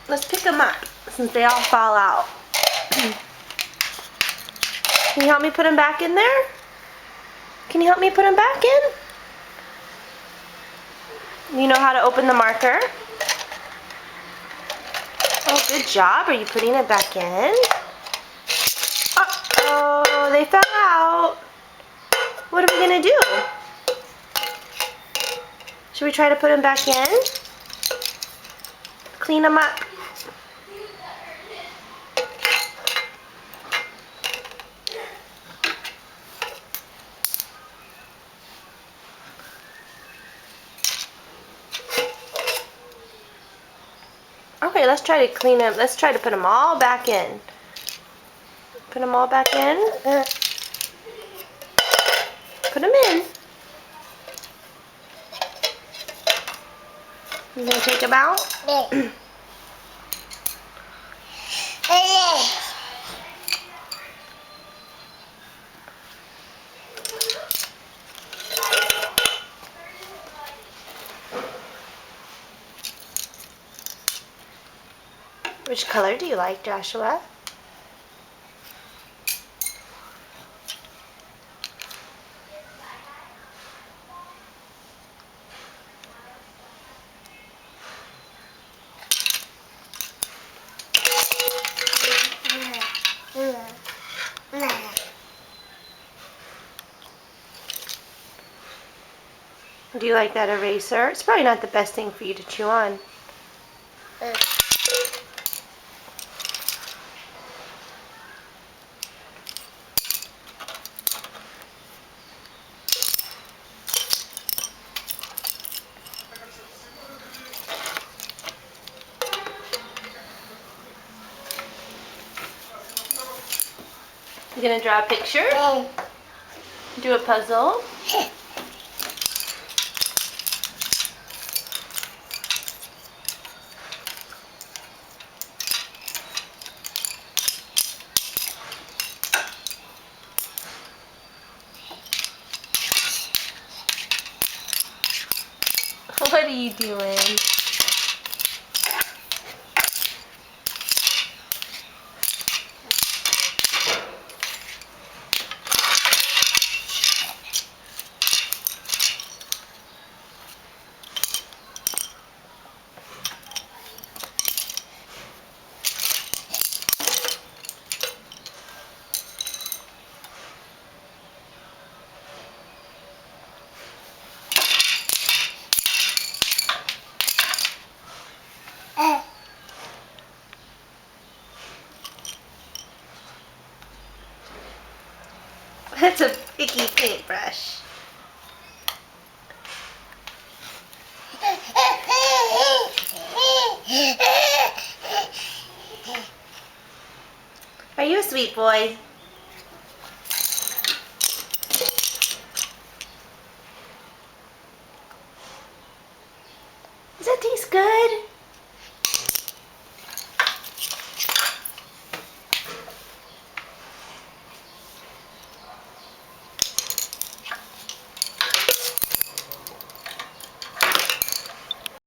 Let's pick them up since they all fall out. Can you help me put them back in there? Can you help me put them back in? You know how to open the marker? Oh, good job. Are you putting it back in? Uh-oh, they fell out. What are we going to do? Should we try to put them back in? Clean them up. Okay, let's try to clean them. Let's try to put them all back in. Put them all back in. Put them in. You gonna take them out? Which color do you like, Joshua? Do you like that eraser? It's probably not the best thing for you to chew on. You gonna draw a picture? Do a puzzle? What are you doing? That's a picky paintbrush. Are you a sweet boy? Does that taste good?